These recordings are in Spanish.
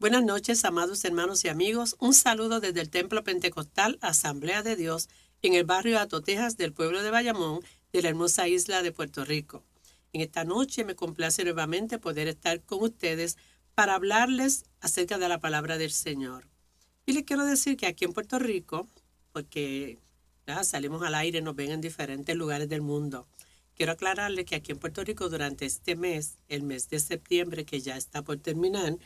Buenas noches, amados hermanos y amigos. Un saludo desde el Templo Pentecostal Asamblea de Dios en el barrio Ato, Texas, del pueblo de Bayamón, de la hermosa isla de Puerto Rico. En esta noche me complace nuevamente poder estar con ustedes para hablarles acerca de la palabra del Señor. Y les quiero decir que aquí en Puerto Rico, porque salimos al aire, nos ven en diferentes lugares del mundo, quiero aclararles que aquí en Puerto Rico durante este mes, el mes de septiembre, que ya está por terminar,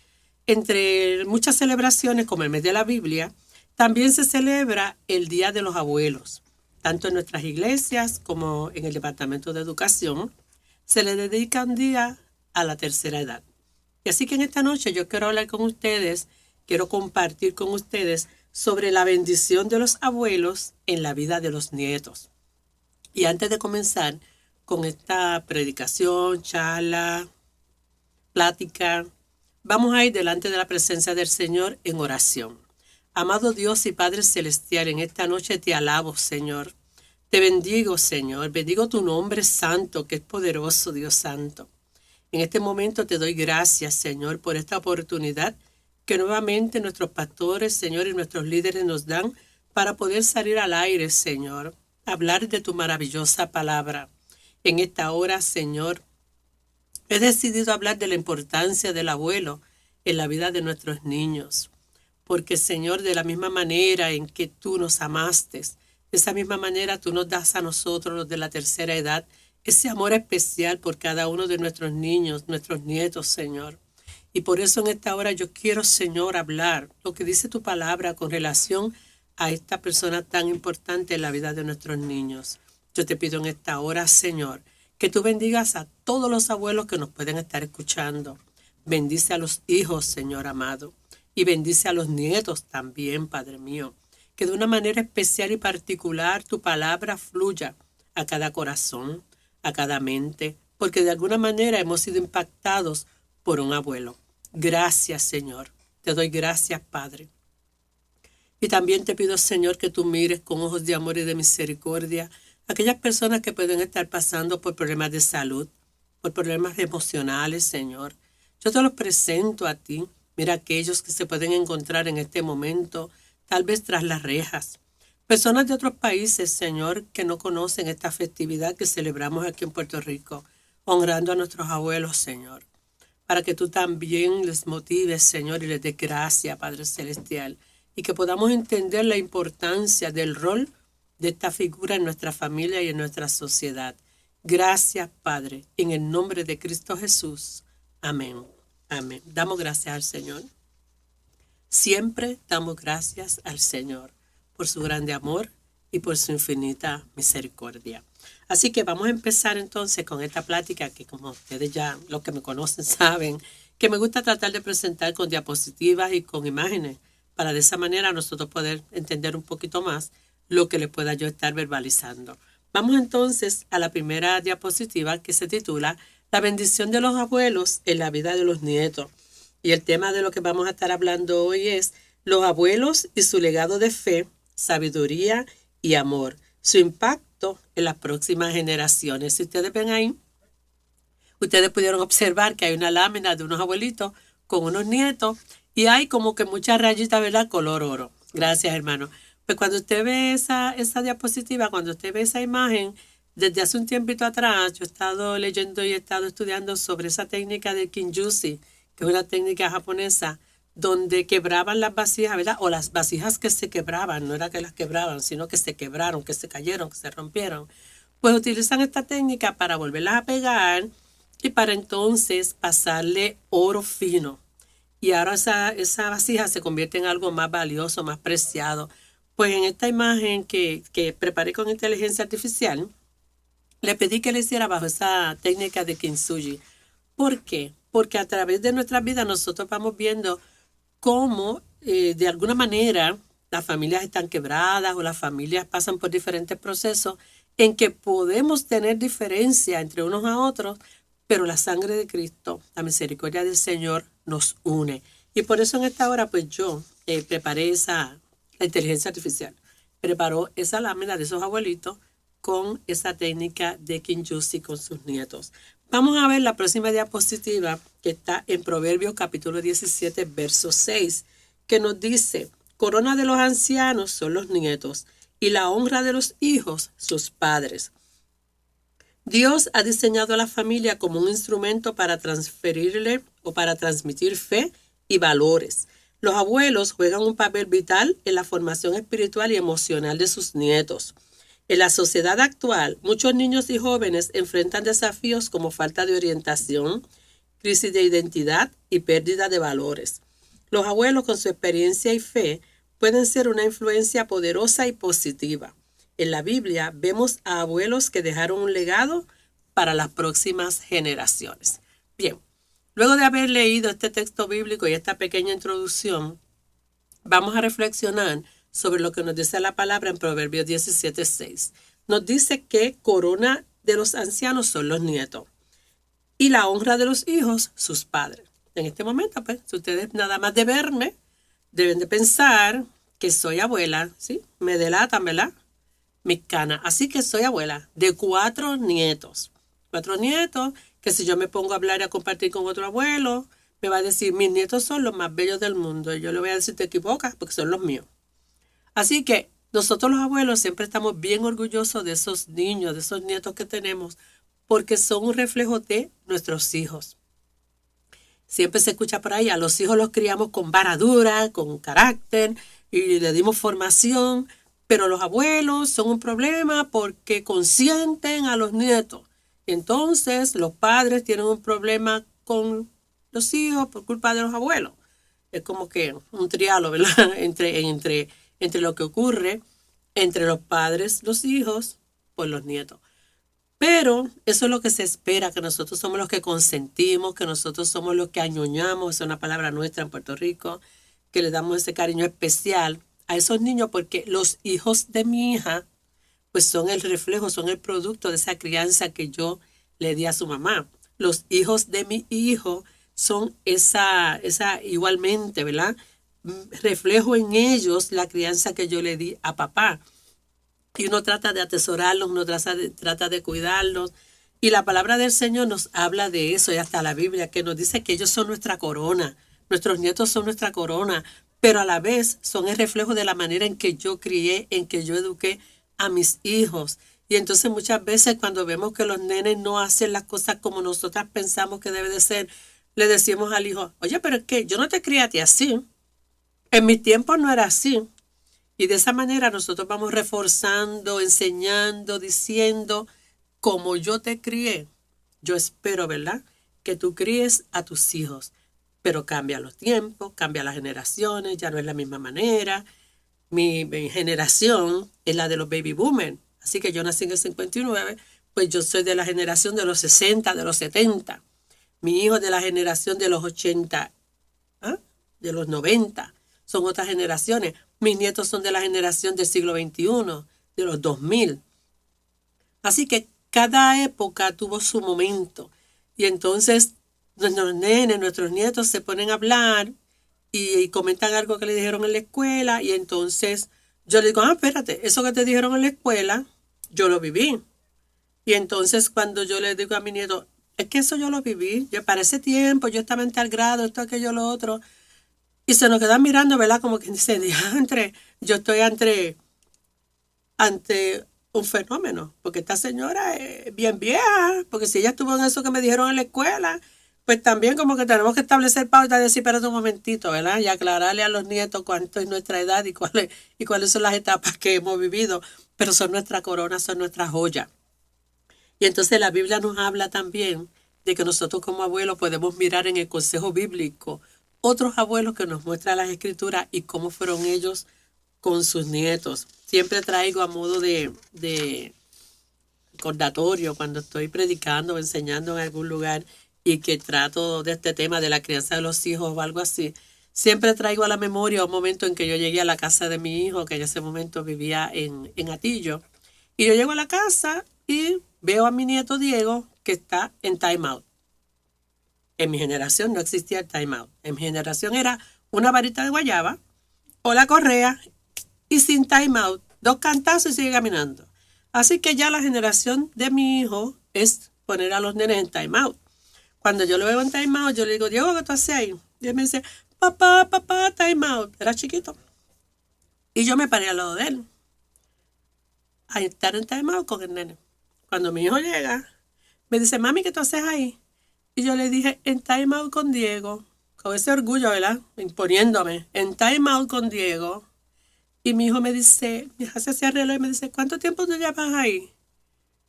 entre muchas celebraciones como el mes de la Biblia, también se celebra el Día de los Abuelos. Tanto en nuestras iglesias como en el Departamento de Educación, se le dedica un día a la tercera edad. Y así que en esta noche yo quiero hablar con ustedes, quiero compartir con ustedes sobre la bendición de los abuelos en la vida de los nietos. Y antes de comenzar con esta predicación, charla, plática, vamos a ir delante de la presencia del Señor en oración. Amado Dios y Padre Celestial, en esta noche te alabo, Señor. Te bendigo, Señor. Bendigo tu nombre santo, que es poderoso, Dios santo. En este momento te doy gracias, Señor, por esta oportunidad que nuevamente nuestros pastores, Señor, y nuestros líderes nos dan para poder salir al aire, Señor, hablar de tu maravillosa palabra. En esta hora, Señor, he decidido hablar de la importancia del abuelo en la vida de nuestros niños. Porque, Señor, de la misma manera en que tú nos amaste, de esa misma manera tú nos das a nosotros, los de la tercera edad, ese amor especial por cada uno de nuestros niños, nuestros nietos, Señor. Y por eso en esta hora yo quiero, Señor, hablar lo que dice tu palabra con relación a esta persona tan importante en la vida de nuestros niños. Yo te pido en esta hora, Señor, que tú bendigas a todos los abuelos que nos pueden estar escuchando. Bendice a los hijos, Señor amado, y bendice a los nietos también, Padre mío. Que de una manera especial y particular tu palabra fluya a cada corazón, a cada mente, porque de alguna manera hemos sido impactados por un abuelo. Gracias, Señor. Te doy gracias, Padre. Y también te pido, Señor, que tú mires con ojos de amor y de misericordia a aquellas personas que pueden estar pasando por problemas de salud, por problemas emocionales, Señor. Yo te los presento a ti. Mira aquellos que se pueden encontrar en este momento, tal vez tras las rejas. Personas de otros países, Señor, que no conocen esta festividad que celebramos aquí en Puerto Rico, honrando a nuestros abuelos, Señor. Para que tú también les motives, Señor, y les des gracia, Padre Celestial, y que podamos entender la importancia del rol de esta figura en nuestra familia y en nuestra sociedad. Gracias, Padre, en el nombre de Cristo Jesús. Amén. Amén. Damos gracias al Señor. Siempre damos gracias al Señor por su grande amor y por su infinita misericordia. Así que vamos a empezar entonces con esta plática que, como ustedes ya, los que me conocen, saben, que me gusta tratar de presentar con diapositivas y con imágenes, para de esa manera nosotros poder entender un poquito más lo que les pueda yo estar verbalizando. Vamos entonces a la primera diapositiva, que se titula La bendición de los abuelos en la vida de los nietos. Y el tema de lo que vamos a estar hablando hoy es los abuelos y su legado de fe, sabiduría y amor, su impacto en las próximas generaciones. Si ustedes ven ahí, ustedes pudieron observar que hay una lámina de unos abuelitos con unos nietos y hay como que muchas rayitas, ¿verdad? Color oro. Gracias, hermano. Pues cuando usted ve esa diapositiva, cuando usted ve esa imagen, desde hace un tiempito atrás, yo he estado leyendo y he estado estudiando sobre esa técnica de Kinjushi, que es una técnica japonesa, donde quebraban las vasijas, ¿verdad? O las vasijas que se quebraban, no era que las quebraban, sino que se quebraron, que se cayeron, que se rompieron. Pues utilizan esta técnica para volverlas a pegar y para entonces pasarle oro fino. Y ahora esa vasija se convierte en algo más valioso, más preciado. Pues en esta imagen que preparé con inteligencia artificial, le pedí que le hiciera bajo esa técnica de Kintsugi. ¿Por qué? Porque a través de nuestras vidas nosotros vamos viendo cómo de alguna manera las familias están quebradas o las familias pasan por diferentes procesos en que podemos tener diferencia entre unos a otros, pero la sangre de Cristo, la misericordia del Señor nos une. Y por eso en esta hora pues yo preparé la inteligencia artificial, preparó esa lámina de esos abuelitos con esa técnica de Kinjushi con sus nietos. Vamos a ver la próxima diapositiva que está en Proverbios capítulo 17, verso 6, que nos dice, corona de los ancianos son los nietos y la honra de los hijos sus padres. Dios ha diseñado a la familia como un instrumento para transferirle o para transmitir fe y valores. Los abuelos juegan un papel vital en la formación espiritual y emocional de sus nietos. En la sociedad actual, muchos niños y jóvenes enfrentan desafíos como falta de orientación, crisis de identidad y pérdida de valores. Los abuelos, con su experiencia y fe, pueden ser una influencia poderosa y positiva. En la Biblia vemos a abuelos que dejaron un legado para las próximas generaciones. Bien, luego de haber leído este texto bíblico y esta pequeña introducción, vamos a reflexionar sobre lo que nos dice la palabra en Proverbios 17:6. Nos dice que corona de los ancianos son los nietos y la honra de los hijos sus padres. En este momento, pues, si ustedes nada más de verme, deben de pensar que soy abuela, ¿sí? Me delatan, ¿verdad? Mis canas. Así que soy abuela de 4 nietos. 4 nietos que si yo me pongo a hablar y a compartir con otro abuelo, me va a decir, mis nietos son los más bellos del mundo. Y yo le voy a decir, te equivocas porque son los míos. Así que nosotros los abuelos siempre estamos bien orgullosos de esos niños, de esos nietos que tenemos, porque son un reflejo de nuestros hijos. Siempre se escucha por ahí, a los hijos los criamos con vara dura, con carácter y le dimos formación, pero los abuelos son un problema porque consienten a los nietos. Entonces los padres tienen un problema con los hijos por culpa de los abuelos. Es como que un triálogo, ¿verdad? entre lo que ocurre entre los padres, los hijos, por los nietos. Pero eso es lo que se espera, que nosotros somos los que consentimos, que nosotros somos los que añoñamos, es una palabra nuestra en Puerto Rico, que le damos ese cariño especial a esos niños porque los hijos de mi hija pues son el reflejo, son el producto de esa crianza que yo le di a su mamá. Los hijos de mi hijo son esa igualmente, ¿verdad? Reflejo en ellos la crianza que yo le di a papá. Y uno trata de atesorarlos, uno trata de cuidarlos. Y la palabra del Señor nos habla de eso, y hasta la Biblia, que nos dice que ellos son nuestra corona. Nuestros nietos son nuestra corona, pero a la vez son el reflejo de la manera en que yo crié, en que yo eduqué a mis hijos. Y entonces muchas veces cuando vemos que los nenes no hacen las cosas como nosotras pensamos que debe de ser, le decimos al hijo, oye, pero es que yo no te crié a ti así. En mis tiempos no era así. Y de esa manera nosotros vamos reforzando, enseñando, diciendo, como yo te crié, yo espero, ¿verdad?, que tú críes a tus hijos. Pero cambia los tiempos, cambia las generaciones, ya no es la misma manera. Mi generación es la de los baby boomers. Así que yo nací en el 59, pues yo soy de la generación de los 60, de los 70. Mi hijo es de la generación de los 80, de los 90. Son otras generaciones. Mis nietos son de la generación del siglo XXI, de los 2000. Así que cada época tuvo su momento. Y entonces nuestros nenes, nuestros nietos se ponen a hablar y comentan algo que le dijeron en la escuela. Y entonces yo le digo, espérate, eso que te dijeron en la escuela, yo lo viví. Y entonces cuando yo le digo a mi nieto, es que eso yo lo viví. Yo para ese tiempo, yo estaba en tal grado, esto, aquello, lo otro. Y se nos quedan mirando, ¿verdad? Como que dice, yo estoy ante un fenómeno, porque esta señora es bien vieja, porque si ella estuvo en eso que me dijeron en la escuela, pues también como que tenemos que establecer pautas y decir, espérate un momentito, ¿verdad? Y aclararle a los nietos cuánto es nuestra edad y cuáles son las etapas que hemos vivido, pero son nuestra corona, son nuestra joya. Y entonces la Biblia nos habla también de que nosotros como abuelos podemos mirar en el consejo bíblico otros abuelos que nos muestran las escrituras y cómo fueron ellos con sus nietos. Siempre traigo a modo de recordatorio cuando estoy predicando o enseñando en algún lugar y que trato de este tema de la crianza de los hijos o algo así. Siempre traigo a la memoria un momento en que yo llegué a la casa de mi hijo, que en ese momento vivía en Atillo. Y yo llego a la casa y veo a mi nieto Diego que está en time out. En mi generación no existía el time out. En mi generación era una varita de guayaba o la correa y sin time out. 2 cantazos y sigue caminando. Así que ya la generación de mi hijo es poner a los nenes en time out. Cuando yo lo veo en time out, yo le digo, Diego, ¿qué tú haces ahí? Y él me dice, papá, time out. Era chiquito. Y yo me paré al lado de él a estar en time out con el nene. Cuando mi hijo llega, me dice, mami, ¿qué tú haces ahí? Y yo le dije, en time out con Diego. Con ese orgullo, ¿verdad? Imponiéndome. En time out con Diego. Y mi hijo me dice, mi hija se hace reloj y me dice, ¿cuánto tiempo tú llevas ahí?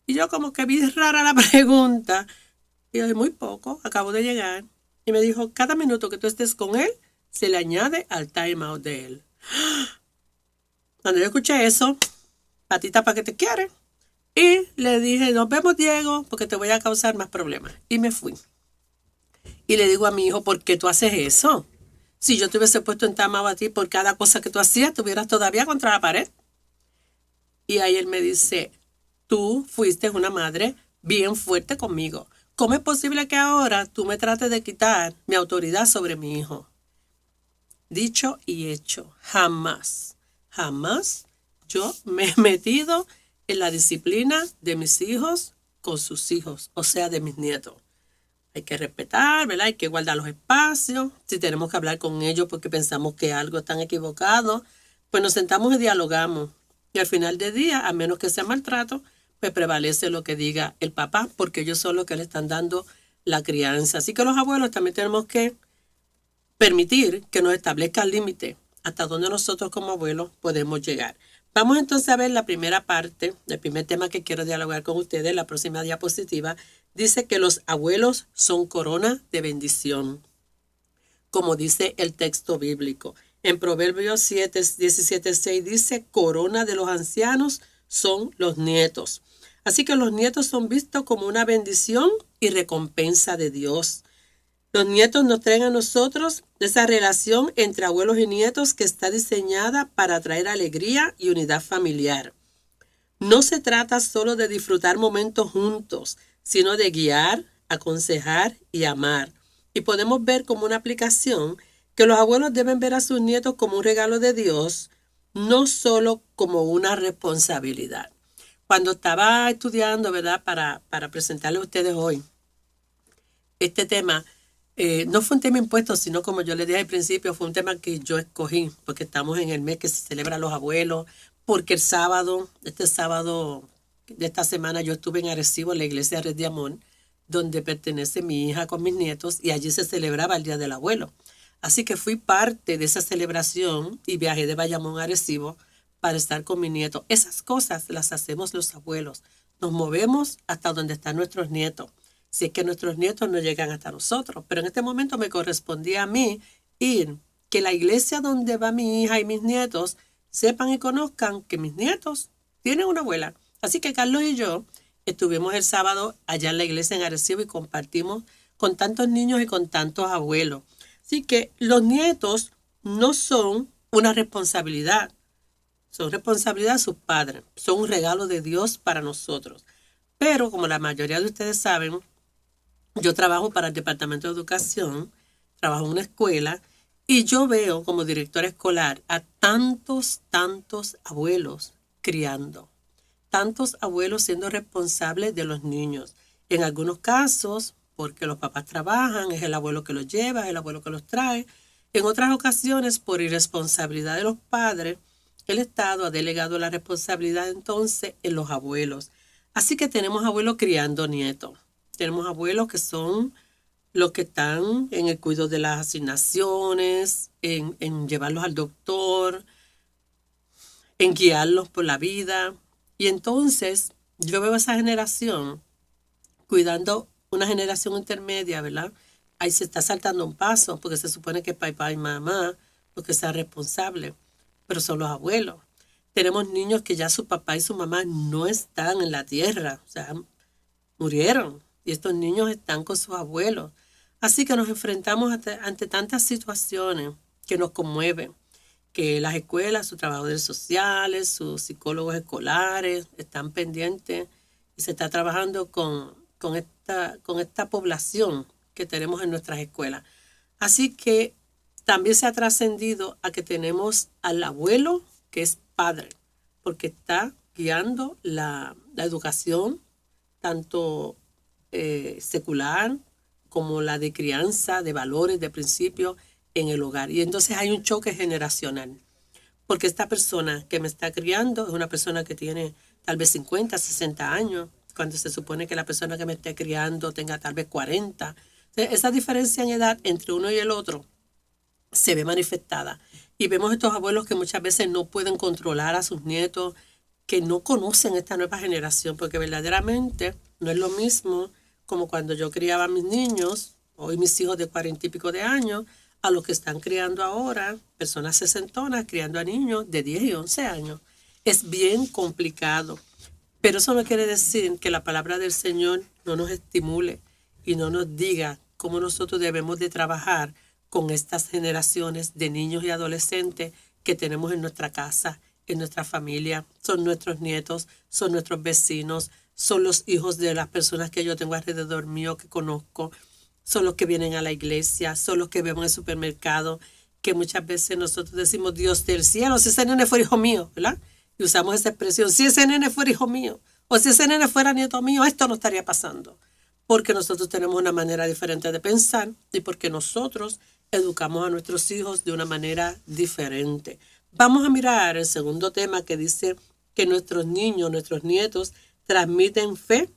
Y yo como que vi rara la pregunta. Y yo dije, muy poco, acabo de llegar. Y me dijo, cada minuto que tú estés con él, se le añade al time out de él. Cuando yo escuché eso, patita para que te quiere. Y le dije, nos vemos, Diego, porque te voy a causar más problemas. Y me fui. Y le digo a mi hijo, ¿por qué tú haces eso? Si yo te hubiese puesto en time out a ti por cada cosa que tú hacías, estuvieras todavía contra la pared. Y ahí él me dice, tú fuiste una madre bien fuerte conmigo. ¿Cómo es posible que ahora tú me trates de quitar mi autoridad sobre mi hijo? Dicho y hecho, jamás yo me he metido en la disciplina de mis hijos con sus hijos, o sea, de mis nietos. Hay que respetar, ¿verdad? Hay que guardar los espacios. Si tenemos que hablar con ellos porque pensamos que algo están equivocado, pues nos sentamos y dialogamos. Y al final del día, a menos que sea maltrato, pues prevalece lo que diga el papá, porque ellos son los que le están dando la crianza. Así que los abuelos también tenemos que permitir que nos establezca el límite hasta donde nosotros como abuelos podemos llegar. Vamos entonces a ver la primera parte, el primer tema que quiero dialogar con ustedes, la próxima diapositiva. Dice que los abuelos son corona de bendición, como dice el texto bíblico. En Proverbios 17:6 dice, corona de los ancianos son los nietos. Así que los nietos son vistos como una bendición y recompensa de Dios. Los nietos nos traen a nosotros esa relación entre abuelos y nietos que está diseñada para traer alegría y unidad familiar. No se trata solo de disfrutar momentos juntos, sino de guiar, aconsejar y amar. Y podemos ver como una aplicación que los abuelos deben ver a sus nietos como un regalo de Dios, no solo como una responsabilidad. Cuando estaba estudiando, ¿verdad?, para presentarle a ustedes hoy este tema, no fue un tema impuesto, sino como yo les dije al principio, fue un tema que yo escogí, porque estamos en el mes que se celebra a los abuelos, porque este sábado de esta semana yo estuve en Arecibo, en la iglesia Red de Amor, donde pertenece mi hija con mis nietos, y allí se celebraba el Día del Abuelo. Así que fui parte de esa celebración y viajé de Bayamón a Arecibo para estar con mi nieto. Esas cosas las hacemos los abuelos. Nos movemos hasta donde están nuestros nietos. Si es que nuestros nietos no llegan hasta nosotros. Pero en este momento me correspondía a mí ir, que la iglesia donde va mi hija y mis nietos sepan y conozcan que mis nietos tienen una abuela. Así que Carlos y yo estuvimos el sábado allá en la iglesia en Arecibo y compartimos con tantos niños y con tantos abuelos. Así que los nietos no son una responsabilidad. Son responsabilidad de sus padres. Son un regalo de Dios para nosotros. Pero como la mayoría de ustedes saben, yo trabajo para el Departamento de Educación, trabajo en una escuela y yo veo como directora escolar a tantos abuelos criando, tantos abuelos siendo responsables de los niños. En algunos casos, porque los papás trabajan, es el abuelo que los lleva, es el abuelo que los trae. En otras ocasiones, por irresponsabilidad de los padres, el Estado ha delegado la responsabilidad entonces en los abuelos. Así que tenemos abuelos criando nietos. Tenemos abuelos que son los que están en el cuidado de las asignaciones, en llevarlos al doctor, en guiarlos por la vida. Y entonces yo veo a esa generación cuidando una generación intermedia, ¿verdad? Ahí se está saltando un paso porque se supone que papá y mamá los que sean responsables, pero son los abuelos. Tenemos niños que ya su papá y su mamá no están en la tierra, o sea, murieron. Y estos niños están con sus abuelos. Así que nos enfrentamos ante tantas situaciones que nos conmueven, que las escuelas, sus trabajadores sociales, sus psicólogos escolares están pendientes y se está trabajando con esta población que tenemos en nuestras escuelas. Así que también se ha trascendido a que tenemos al abuelo que es padre, porque está guiando la educación tanto secular como la de crianza, de valores, de principios en el hogar. Y entonces hay un choque generacional, porque esta persona que me está criando es una persona que tiene tal vez 50, 60 años, cuando se supone que la persona que me esté criando tenga tal vez 40. Entonces, esa diferencia en edad entre uno y el otro se ve manifestada. Y vemos estos abuelos que muchas veces no pueden controlar a sus nietos, que no conocen esta nueva generación, porque verdaderamente no es lo mismo como cuando yo criaba a mis niños, hoy mis hijos de 40 y pico de años, a los que están criando ahora, personas sesentonas, criando a niños de 10 y 11 años. Es bien complicado, pero eso no quiere decir que la palabra del Señor no nos estimule y no nos diga cómo nosotros debemos de trabajar con estas generaciones de niños y adolescentes que tenemos en nuestra casa, en nuestra familia. Son nuestros nietos, son nuestros vecinos, son los hijos de las personas que yo tengo alrededor mío, que conozco, son los que vienen a la iglesia, son los que vemos en el supermercado, que muchas veces nosotros decimos, Dios del cielo, si ese nene fuera hijo mío, ¿verdad? Y usamos esa expresión, si ese nene fuera hijo mío, o si ese nene fuera nieto mío, esto no estaría pasando. Porque nosotros tenemos una manera diferente de pensar y porque nosotros educamos a nuestros hijos de una manera diferente. Vamos a mirar el segundo tema que dice que nuestros niños, nuestros nietos, transmiten fe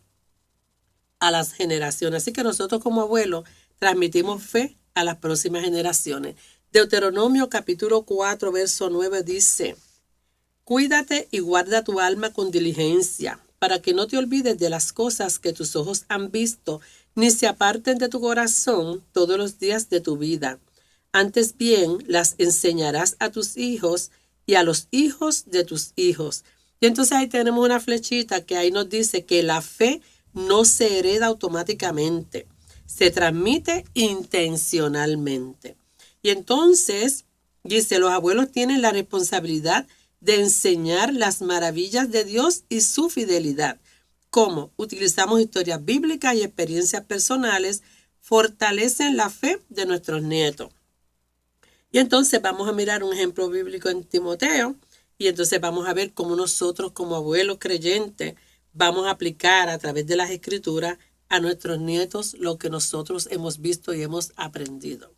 a las generaciones. Así que nosotros como abuelos transmitimos fe a las próximas generaciones. Deuteronomio capítulo 4, verso 9 dice, cuídate y guarda tu alma con diligencia, para que no te olvides de las cosas que tus ojos han visto, ni se aparten de tu corazón todos los días de tu vida. Antes bien, las enseñarás a tus hijos y a los hijos de tus hijos. Y entonces ahí tenemos una flechita que ahí nos dice que la fe no se hereda automáticamente, se transmite intencionalmente. Y entonces, dice, los abuelos tienen la responsabilidad de enseñar las maravillas de Dios y su fidelidad. ¿Cómo? Utilizamos historias bíblicas y experiencias personales, fortalecen la fe de nuestros nietos. Y entonces vamos a mirar un ejemplo bíblico en Timoteo, y entonces vamos a ver cómo nosotros como abuelos creyentes vamos a aplicar a través de las escrituras a nuestros nietos lo que nosotros hemos visto y hemos aprendido.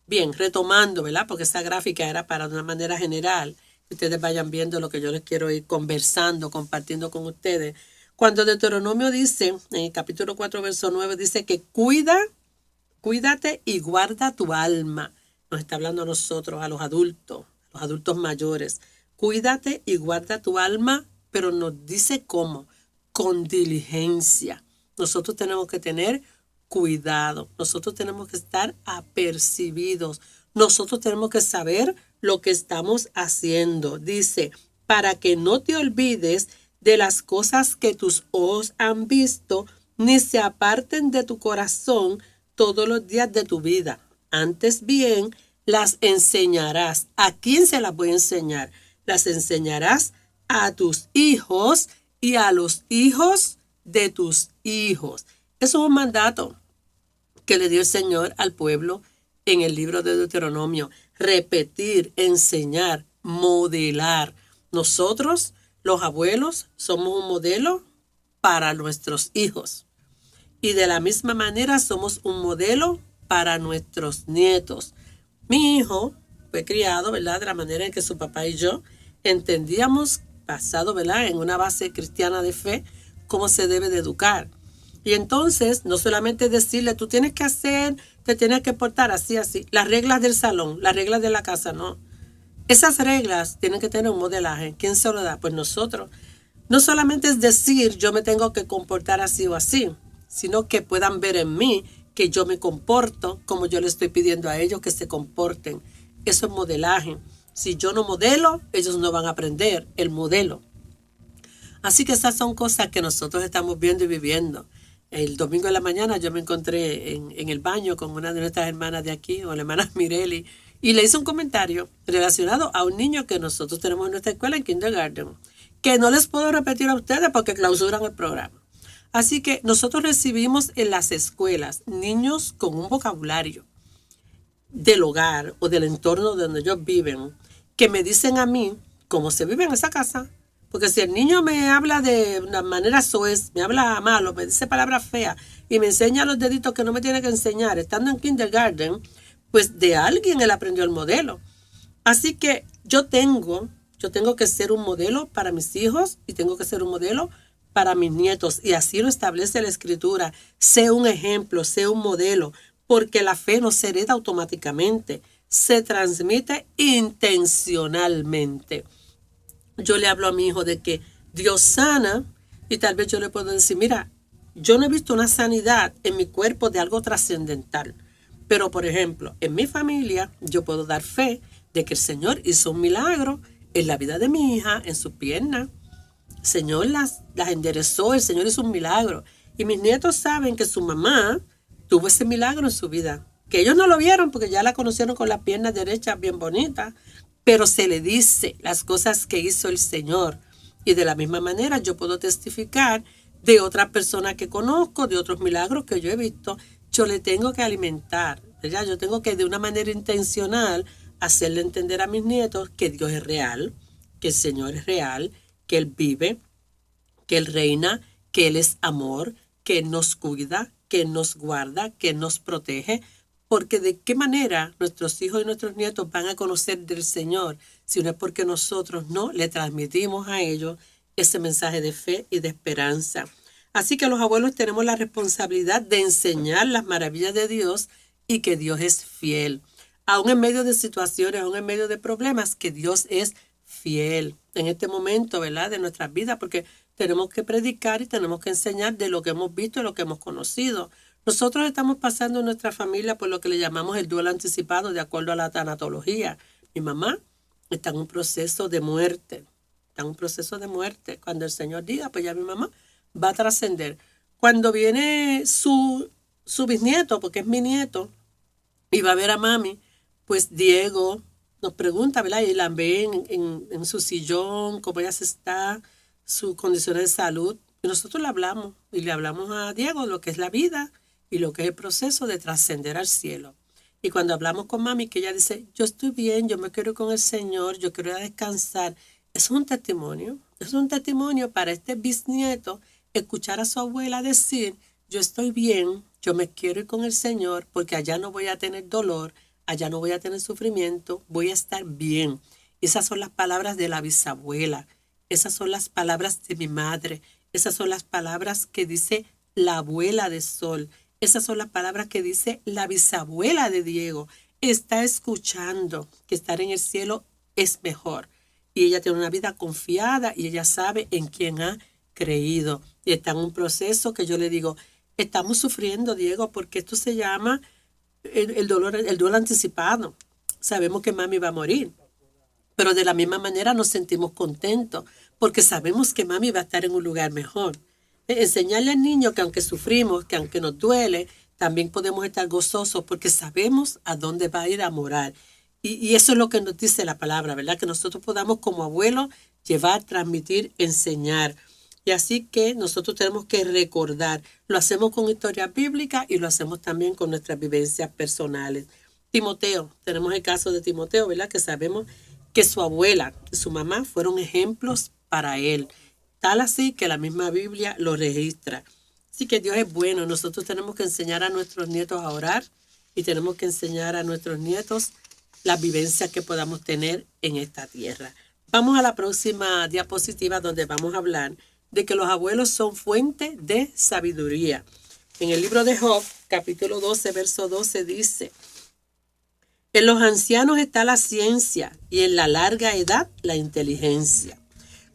Bien, retomando, ¿verdad? Porque esa gráfica era para de una manera general, que ustedes vayan viendo lo que yo les quiero ir conversando, compartiendo con ustedes. Cuando Deuteronomio dice, en el capítulo 4, verso 9, dice que cuídate y guarda tu alma. Nos está hablando a nosotros, a los adultos mayores. Cuídate y guarda tu alma, pero nos dice cómo, con diligencia. Nosotros tenemos que tener cuidado, nosotros tenemos que estar apercibidos, nosotros tenemos que saber lo que estamos haciendo. Dice, para que no te olvides de las cosas que tus ojos han visto, ni se aparten de tu corazón todos los días de tu vida. Antes bien, las enseñarás. ¿A quién se las voy a enseñar? Las enseñarás a tus hijos y a los hijos de tus hijos. Eso es un mandato que le dio el Señor al pueblo en el libro de Deuteronomio. Repetir, enseñar, modelar. Nosotros, los abuelos, somos un modelo para nuestros hijos. Y de la misma manera somos un modelo para nuestros nietos. Mi hijo fue criado, ¿verdad?, de la manera en que su papá y yo entendíamos, basado, ¿verdad?, en una base cristiana de fe, cómo se debe de educar. Y entonces, no solamente decirle, tú tienes que hacer, te tienes que portar así, así. Las reglas del salón, las reglas de la casa, no. Esas reglas tienen que tener un modelaje. ¿Quién se lo da? Pues nosotros. No solamente es decir, yo me tengo que comportar así o así, sino que puedan ver en mí que yo me comporto como yo le estoy pidiendo a ellos que se comporten. Eso es modelaje. Si yo no modelo, ellos no van a aprender el modelo. Así que esas son cosas que nosotros estamos viendo y viviendo. El domingo de la mañana yo me encontré en el baño con una de nuestras hermanas de aquí, o la hermana Mireli, y le hice un comentario relacionado a un niño que nosotros tenemos en nuestra escuela en kindergarten, que no les puedo repetir a ustedes porque clausuran el programa. Así que nosotros recibimos en las escuelas niños con un vocabulario del hogar o del entorno donde ellos viven, que me dicen a mí cómo se vive en esa casa, Porque si el niño me habla de una manera soez, me habla malo, me dice palabras feas y me enseña los deditos que no me tiene que enseñar, estando en kindergarten, pues de alguien él aprendió el modelo. Así que yo tengo que ser un modelo para mis hijos y tengo que ser un modelo para mis nietos. Y así lo establece la Escritura. Sé un ejemplo, sé un modelo, porque la fe no se hereda automáticamente, se transmite intencionalmente. Yo le hablo a mi hijo de que Dios sana y tal vez yo le puedo decir, mira, yo no he visto una sanidad en mi cuerpo de algo trascendental. Pero, por ejemplo, en mi familia yo puedo dar fe de que el Señor hizo un milagro en la vida de mi hija, en su pierna. El Señor las enderezó, el Señor hizo un milagro. Y mis nietos saben que su mamá tuvo ese milagro en su vida. Que ellos no lo vieron porque ya la conocieron con las piernas derechas bien bonitas. Pero se le dice las cosas que hizo el Señor. Y de la misma manera yo puedo testificar de otras personas que conozco, de otros milagros que yo he visto. Yo le tengo que alimentar, ¿verdad? Yo tengo que de una manera intencional hacerle entender a mis nietos que Dios es real, que el Señor es real, que Él vive, que Él reina, que Él es amor, que Él nos cuida, que Él nos guarda, que Él nos protege. Porque de qué manera nuestros hijos y nuestros nietos van a conocer del Señor si no es porque nosotros no le transmitimos a ellos ese mensaje de fe y de esperanza. Así que los abuelos tenemos la responsabilidad de enseñar las maravillas de Dios y que Dios es fiel. Aún en medio de situaciones, aún en medio de problemas, que Dios es fiel en este momento, ¿verdad?, de nuestras vidas, porque tenemos que predicar y tenemos que enseñar de lo que hemos visto y lo que hemos conocido. Nosotros estamos pasando en nuestra familia por lo que le llamamos el duelo anticipado de acuerdo a la tanatología. Mi mamá está en un proceso de muerte, Cuando el Señor diga, pues ya mi mamá va a trascender. Cuando viene su bisnieto, porque es mi nieto, y va a ver a mami, pues Diego nos pregunta, ¿verdad? Y la ve en su sillón, cómo ella se está, sus condiciones de salud. Y nosotros le hablamos a Diego lo que es la vida y lo que es el proceso de trascender al cielo. Y cuando hablamos con mami, que ella dice, yo estoy bien, yo me quiero ir con el Señor, yo quiero ir a descansar. Es un testimonio para este bisnieto escuchar a su abuela decir, yo estoy bien, yo me quiero ir con el Señor porque allá no voy a tener dolor, allá no voy a tener sufrimiento, voy a estar bien. Esas son las palabras de la bisabuela, esas son las palabras de mi madre, esas son las palabras que dice la abuela de Sol, esas son las palabras que dice la bisabuela de Diego. Está escuchando que estar en el cielo es mejor. Y ella tiene una vida confiada y ella sabe en quién ha creído. Y está en un proceso que yo le digo, estamos sufriendo, Diego, porque esto se llama el duelo anticipado. Sabemos que mami va a morir, pero de la misma manera nos sentimos contentos porque sabemos que mami va a estar en un lugar mejor. Enseñarle al niño que aunque sufrimos, que aunque nos duele, también podemos estar gozosos porque sabemos a dónde va a ir a morar. Y eso es lo que nos dice la palabra, ¿verdad? Que nosotros podamos como abuelos llevar, transmitir, enseñar. Y así que nosotros tenemos que recordar. Lo hacemos con historias bíblicas y lo hacemos también con nuestras vivencias personales. Timoteo, tenemos el caso de Timoteo, ¿verdad? Que sabemos que su abuela y su mamá fueron ejemplos para él. Tal así que la misma Biblia lo registra. Así que Dios es bueno. Nosotros tenemos que enseñar a nuestros nietos a orar y tenemos que enseñar a nuestros nietos las vivencias que podamos tener en esta tierra. Vamos a la próxima diapositiva donde vamos a hablar de que los abuelos son fuente de sabiduría. En el libro de Job, capítulo 12, verso 12 dice, en los ancianos está la ciencia y en la larga edad la inteligencia.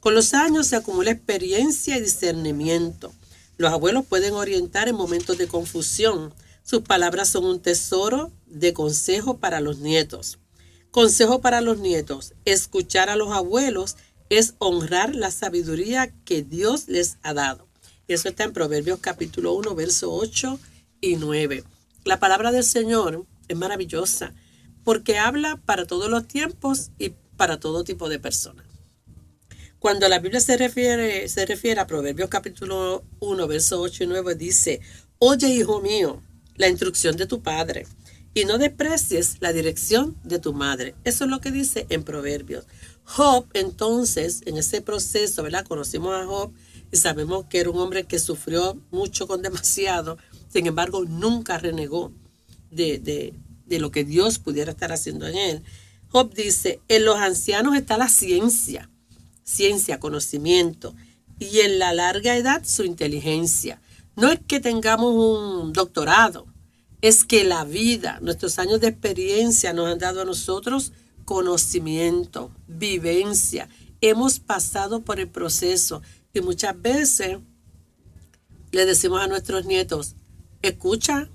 Con los años se acumula experiencia y discernimiento. Los abuelos pueden orientar en momentos de confusión. Sus palabras son un tesoro de consejo para los nietos. Consejo para los nietos. Escuchar a los abuelos es honrar la sabiduría que Dios les ha dado. Eso está en Proverbios capítulo 1, verso 8 y 9. La palabra del Señor es maravillosa porque habla para todos los tiempos y para todo tipo de personas. Cuando la Biblia se refiere a Proverbios capítulo 1, verso 8 y 9, dice, oye, hijo mío, la instrucción de tu padre, y no desprecies la dirección de tu madre. Eso es lo que dice en Proverbios. Job, entonces, en ese proceso, ¿verdad? Conocimos a Job y sabemos que era un hombre que sufrió mucho con demasiado. Sin embargo, nunca renegó de lo que Dios pudiera estar haciendo en él. Job dice, en los ancianos está la ciencia, conocimiento, y en la larga edad su inteligencia. No es que tengamos un doctorado, es que la vida, nuestros años de experiencia nos han dado a nosotros conocimiento, vivencia. Hemos pasado por el proceso y muchas veces le decimos a nuestros nietos, escucha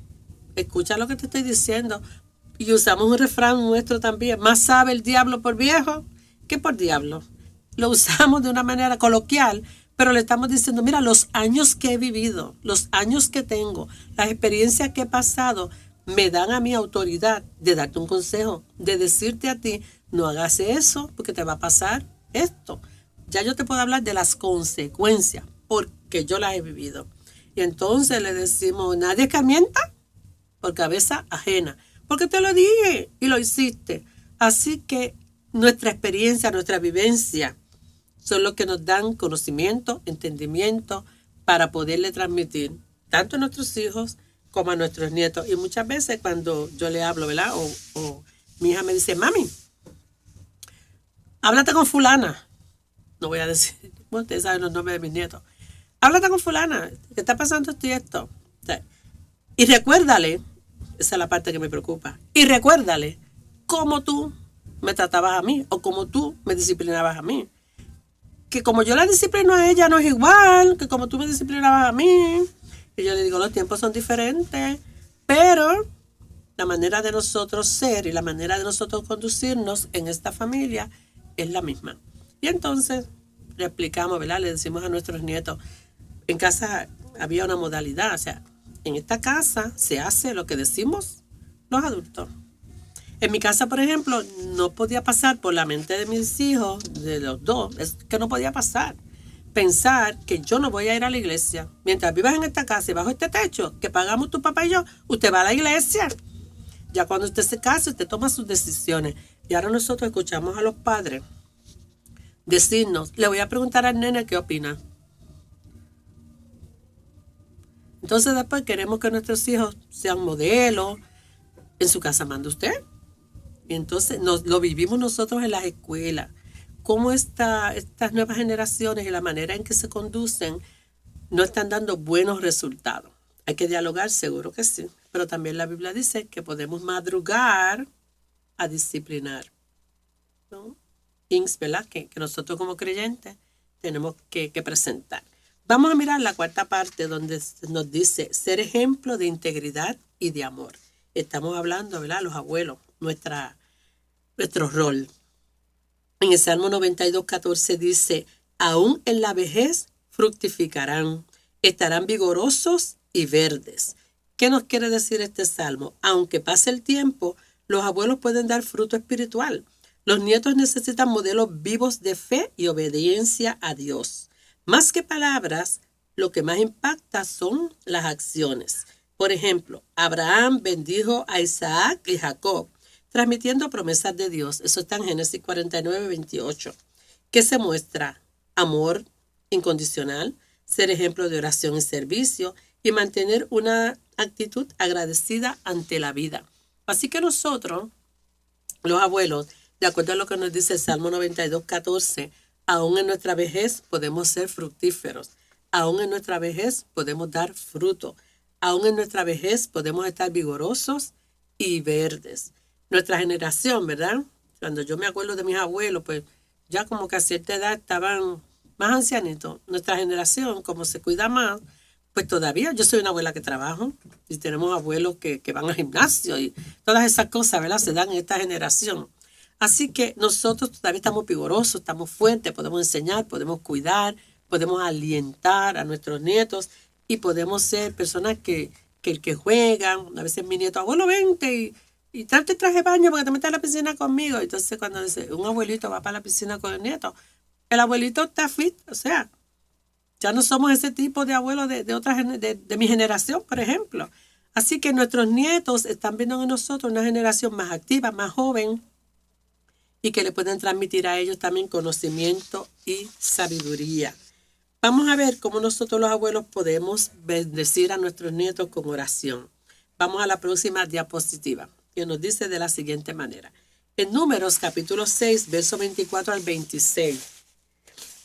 lo que te estoy diciendo. Y usamos un refrán nuestro también, más sabe el diablo por viejo que por diablo. Lo usamos de una manera coloquial, pero le estamos diciendo, mira, los años que he vivido, los años que tengo, las experiencias que he pasado, me dan a mí autoridad de darte un consejo, de decirte a ti, no hagas eso porque te va a pasar esto. Ya yo te puedo hablar de las consecuencias, porque yo las he vivido. Y entonces le decimos, nadie que mienta por cabeza ajena, porque te lo dije y lo hiciste. Así que nuestra experiencia, nuestra vivencia son los que nos dan conocimiento, entendimiento para poderle transmitir tanto a nuestros hijos como a nuestros nietos. Y muchas veces cuando yo le hablo, ¿verdad? O mi hija me dice, mami, háblate con fulana. No voy a decir, bueno, ustedes saben los nombres de mis nietos. Háblate con fulana, ¿qué está pasando esto y esto? O sea, y recuérdale, esa es la parte que me preocupa, y recuérdale cómo tú me tratabas a mí o cómo tú me disciplinabas a mí. Que como yo la disciplino a ella no es igual que como tú me disciplinabas a mí. Y yo le digo, los tiempos son diferentes, pero la manera de nosotros ser y la manera de nosotros conducirnos en esta familia es la misma. Y entonces le explicamos, ¿verdad? Le decimos a nuestros nietos, en casa había una modalidad, o sea, en esta casa se hace lo que decimos los adultos. En mi casa, por ejemplo, no podía pasar por la mente de mis hijos, de los dos, es que no podía pasar. Pensar que yo no voy a ir a la iglesia. Mientras vivas en esta casa y bajo este techo que pagamos tu papá y yo, usted va a la iglesia. Ya cuando usted se casa, usted toma sus decisiones. Y ahora nosotros escuchamos a los padres decirnos, le voy a preguntar al nene qué opina. Entonces después queremos que nuestros hijos sean modelos. En su casa manda usted. Y entonces lo vivimos nosotros en las escuelas. Cómo estas nuevas generaciones y la manera en que se conducen no están dando buenos resultados. Hay que dialogar, seguro que sí. Pero también la Biblia dice que podemos madrugar a disciplinar, ¿no? ¿Verdad? Que nosotros como creyentes tenemos que presentar. Vamos a mirar la cuarta parte donde nos dice ser ejemplo de integridad y de amor. Estamos hablando, ¿verdad? Los abuelos, nuestro rol. En el Salmo 92:14 dice, aún en la vejez fructificarán, estarán vigorosos y verdes. ¿Qué nos quiere decir este salmo? Aunque pase el tiempo, los abuelos pueden dar fruto espiritual. Los nietos necesitan modelos vivos de fe y obediencia a Dios. Más que palabras, lo que más impacta son las acciones. Por ejemplo, Abraham bendijo a Isaac y Jacob, transmitiendo promesas de Dios. Eso está en Génesis 49:28. ¿Qué se muestra? Amor incondicional, ser ejemplo de oración y servicio y mantener una actitud agradecida ante la vida. Así que nosotros, los abuelos, de acuerdo a lo que nos dice el Salmo 92:14, aún en nuestra vejez podemos ser fructíferos. Aún en nuestra vejez podemos dar fruto. Aún en nuestra vejez podemos estar vigorosos y verdes. Nuestra generación, ¿verdad? Cuando yo me acuerdo de mis abuelos, pues ya como que a cierta edad estaban más ancianitos. Nuestra generación, como se cuida más, pues todavía yo soy una abuela que trabajo y tenemos abuelos que van al gimnasio y todas esas cosas, ¿verdad? Se dan en esta generación. Así que nosotros todavía estamos vigorosos, estamos fuertes, podemos enseñar, podemos cuidar, podemos alientar a nuestros nietos y podemos ser personas que juegan. A veces mi nieto, abuelo, vente y trate traje de baño porque te metes a la piscina conmigo. Entonces cuando dice, un abuelito va para la piscina con el nieto, el abuelito está fit, o sea, ya no somos ese tipo de abuelos de mi generación, por ejemplo. Así que nuestros nietos están viendo en nosotros una generación más activa, más joven, y que le pueden transmitir a ellos también conocimiento y sabiduría. Vamos a ver cómo nosotros los abuelos podemos bendecir a nuestros nietos con oración. Vamos a la próxima diapositiva, que nos dice de la siguiente manera. En Números capítulo 6, verso 24 al 26,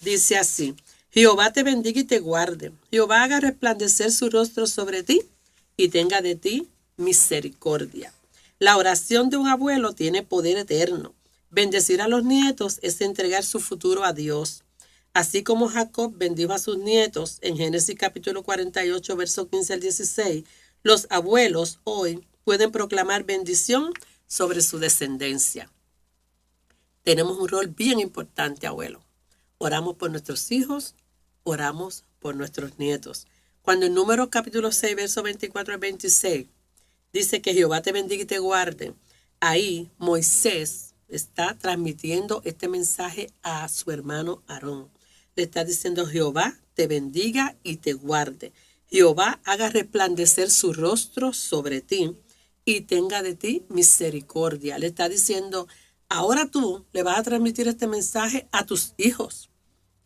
dice así: Jehová te bendiga y te guarde. Jehová haga resplandecer su rostro sobre ti y tenga de ti misericordia. La oración de un abuelo tiene poder eterno. Bendecir a los nietos es entregar su futuro a Dios. Así como Jacob bendijo a sus nietos en Génesis capítulo 48, verso 15 al 16, los abuelos hoy pueden proclamar bendición sobre su descendencia. Tenemos un rol bien importante, abuelo. Oramos por nuestros hijos, oramos por nuestros nietos. Cuando en Números capítulo 6, verso 24 al 26, dice que Jehová te bendiga y te guarde, ahí Moisés está transmitiendo este mensaje a su hermano Aarón. Le está diciendo: Jehová te bendiga y te guarde. Jehová haga resplandecer su rostro sobre ti y tenga de ti misericordia. Le está diciendo: ahora tú le vas a transmitir este mensaje a tus hijos.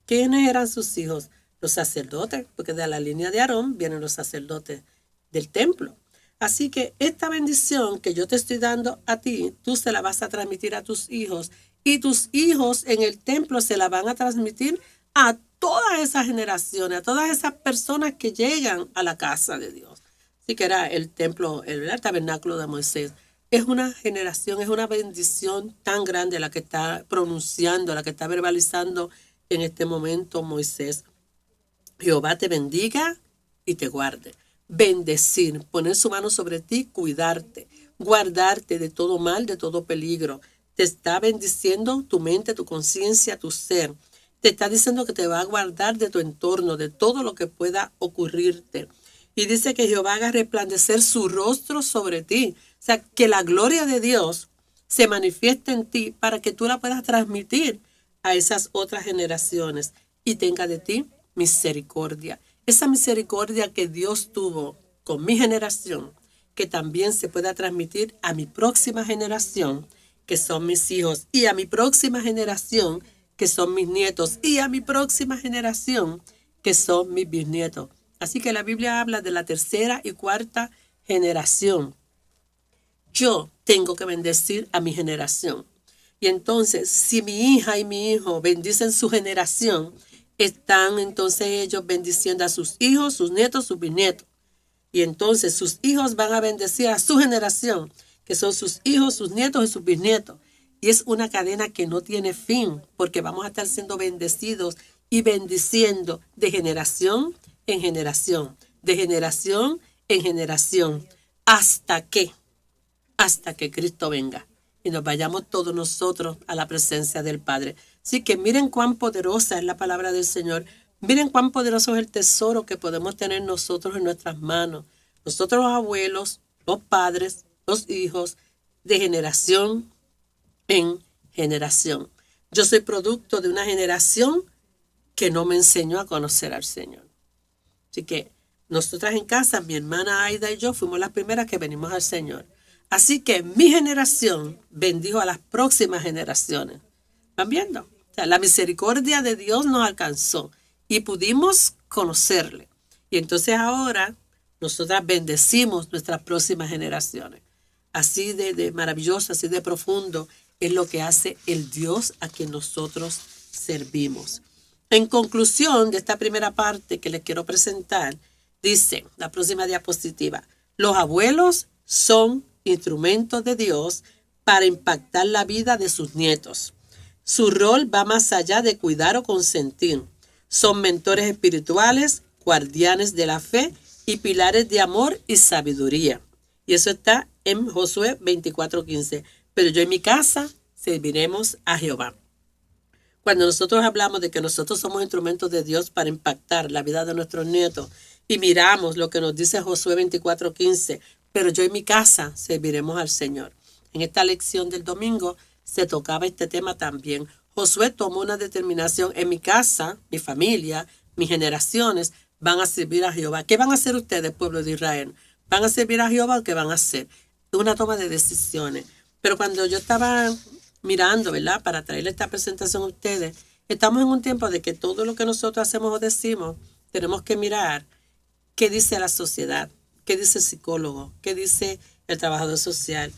¿Quiénes eran sus hijos? Los sacerdotes, porque de la línea de Aarón vienen los sacerdotes del templo. Así que esta bendición que yo te estoy dando a ti, tú se la vas a transmitir a tus hijos, y tus hijos en el templo se la van a transmitir a todas esas generaciones, a todas esas personas que llegan a la casa de Dios. Así que era el templo, el tabernáculo de Moisés. Es una generación, es una bendición tan grande la que está pronunciando, la que está verbalizando en este momento Moisés. Jehová te bendiga y te guarde. Bendecir, poner su mano sobre ti, cuidarte, guardarte de todo mal, de todo peligro. Te está bendiciendo tu mente, tu conciencia, tu ser. Te está diciendo que te va a guardar de tu entorno, de todo lo que pueda ocurrirte. Y dice que Jehová haga resplandecer su rostro sobre ti. O sea, que la gloria de Dios se manifieste en ti para que tú la puedas transmitir a esas otras generaciones y tenga de ti misericordia. Esa misericordia que Dios tuvo con mi generación, que también se pueda transmitir a mi próxima generación, que son mis hijos, y a mi próxima generación, que son mis nietos, y a mi próxima generación, que son mis bisnietos. Así que la Biblia habla de la tercera y cuarta generación. Yo tengo que bendecir a mi generación. Y entonces, si mi hija y mi hijo bendicen su generación, están entonces ellos bendiciendo a sus hijos, sus nietos, sus bisnietos. Y entonces sus hijos van a bendecir a su generación, que son sus hijos, sus nietos y sus bisnietos. Y es una cadena que no tiene fin, porque vamos a estar siendo bendecidos y bendiciendo de generación en generación, de generación en generación, hasta que Cristo venga y nos vayamos todos nosotros a la presencia del Padre. Así que miren cuán poderosa es la palabra del Señor. Miren cuán poderoso es el tesoro que podemos tener nosotros en nuestras manos. Nosotros los abuelos, los padres, los hijos, de generación en generación. Yo soy producto de una generación que no me enseñó a conocer al Señor. Así que nosotras en casa, mi hermana Aida y yo, fuimos las primeras que venimos al Señor. Así que mi generación bendijo a las próximas generaciones. ¿Van viendo? O sea, la misericordia de Dios nos alcanzó y pudimos conocerle. Y entonces ahora nosotras bendecimos nuestras próximas generaciones. Así de maravilloso, así de profundo es lo que hace el Dios a quien nosotros servimos. En conclusión de esta primera parte que les quiero presentar, dice la próxima diapositiva: los abuelos son instrumentos de Dios para impactar la vida de sus nietos. Su rol va más allá de cuidar o consentir. Son mentores espirituales, guardianes de la fe y pilares de amor y sabiduría. Y eso está en Josué 24:15. Pero yo en mi casa serviremos a Jehová. Cuando nosotros hablamos de que nosotros somos instrumentos de Dios para impactar la vida de nuestros nietos y miramos lo que nos dice Josué 24:15, pero yo en mi casa serviremos al Señor. En esta lección del domingo se tocaba este tema también. Josué tomó una determinación: en mi casa, mi familia, mis generaciones van a servir a Jehová. ¿Qué van a hacer ustedes, pueblo de Israel? ¿Van a servir a Jehová o qué van a hacer? Es una toma de decisiones. Pero cuando yo estaba mirando, ¿verdad? Para traerle esta presentación a ustedes, estamos en un tiempo de que todo lo que nosotros hacemos o decimos, tenemos que mirar qué dice la sociedad, qué dice el psicólogo, qué dice el trabajador social,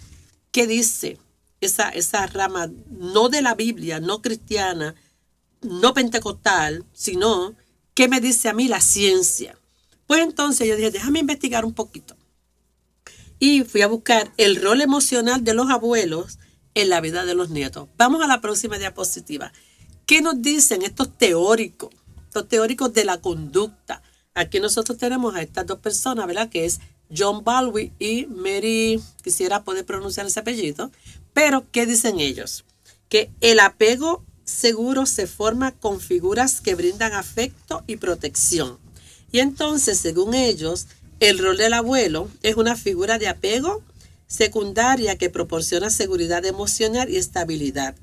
qué dice esa rama, no de la Biblia, no cristiana, no pentecostal, sino qué me dice a mí la ciencia. Pues entonces yo dije, déjame investigar un poquito. Y fui a buscar el rol emocional de los abuelos en la vida de los nietos. Vamos a la próxima diapositiva. ¿Qué nos dicen estos teóricos de la conducta? Aquí nosotros tenemos a estas dos personas, ¿verdad? Que es John Baldwin y Mary, quisiera poder pronunciar ese apellido, pero ¿qué dicen ellos? Que el apego seguro se forma con figuras que brindan afecto y protección. Y entonces, según ellos, el rol del abuelo es una figura de apego secundaria que proporciona seguridad emocional y estabilidad.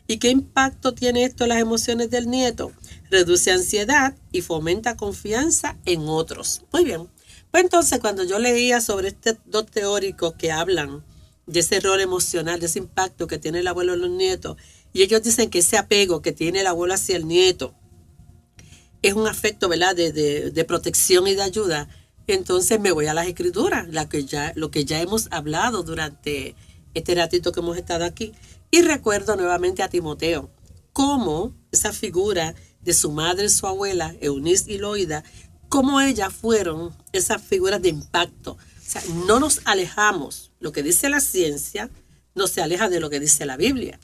¿Y qué impacto tiene esto en las emociones del nieto? Reduce ansiedad y fomenta confianza en otros. Muy bien. Pues entonces, cuando yo leía sobre estos dos teóricos que hablan de ese rol emocional, de ese impacto que tiene el abuelo en los nietos, y ellos dicen que ese apego que tiene el abuelo hacia el nieto es un afecto, ¿verdad?, de protección y de ayuda. Entonces me voy a las escrituras, lo que ya hemos hablado durante este ratito que hemos estado aquí. Y recuerdo nuevamente a Timoteo, cómo esa figura de su madre y su abuela, Eunice y Loida, cómo ellas fueron esas figuras de impacto. O sea, no nos alejamos. Lo que dice la ciencia no se aleja de lo que dice la Biblia.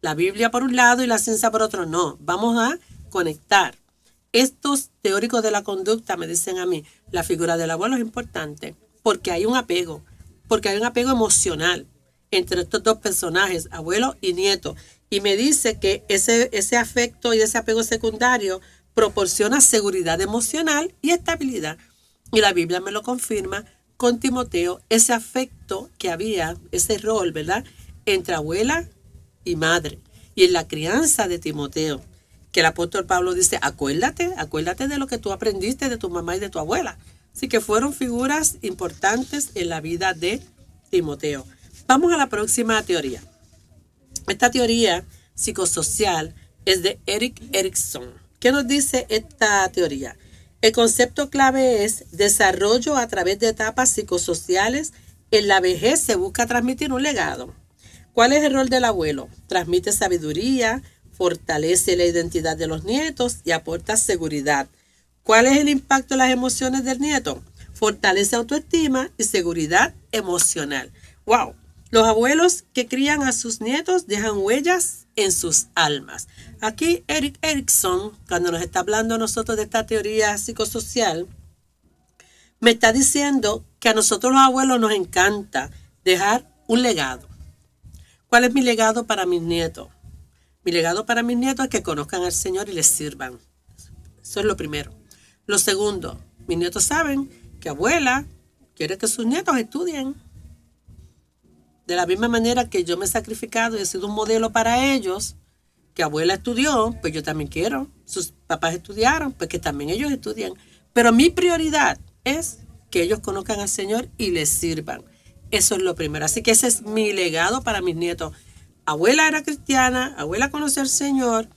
La Biblia por un lado y la ciencia por otro, no. Vamos a conectar. Estos teóricos de la conducta me dicen a mí, la figura del abuelo es importante porque hay un apego emocional entre estos dos personajes, abuelo y nieto. Y me dice que ese afecto y ese apego secundario proporciona seguridad emocional y estabilidad. Y la Biblia me lo confirma con Timoteo, ese afecto que había, ese rol, ¿verdad?, entre abuela y madre. Y en la crianza de Timoteo, que el apóstol Pablo dice, acuérdate de lo que tú aprendiste de tu mamá y de tu abuela. Así que fueron figuras importantes en la vida de Timoteo. Vamos a la próxima teoría. Esta teoría psicosocial es de Erik Erikson. ¿Qué nos dice esta teoría? El concepto clave es desarrollo a través de etapas psicosociales. En la vejez se busca transmitir un legado. ¿Cuál es el rol del abuelo? Transmite sabiduría, fortalece la identidad de los nietos y aporta seguridad. ¿Cuál es el impacto de las emociones del nieto? Fortalece autoestima y seguridad emocional. ¡Wow! Los abuelos que crían a sus nietos dejan huellas en sus almas. Aquí Erik Erikson, cuando nos está hablando a nosotros de esta teoría psicosocial, me está diciendo que a nosotros los abuelos nos encanta dejar un legado. ¿Cuál es mi legado para mis nietos? Mi legado para mis nietos es que conozcan al Señor y les sirvan. Eso es lo primero. Lo segundo, mis nietos saben que abuela quiere que sus nietos estudien. De la misma manera que yo me he sacrificado y he sido un modelo para ellos, que abuela estudió, pues yo también quiero. Sus papás estudiaron, pues que también ellos estudien. Pero mi prioridad es que ellos conozcan al Señor y les sirvan. Eso es lo primero. Así que ese es mi legado para mis nietos. Abuela era cristiana, abuela conoció al Señor,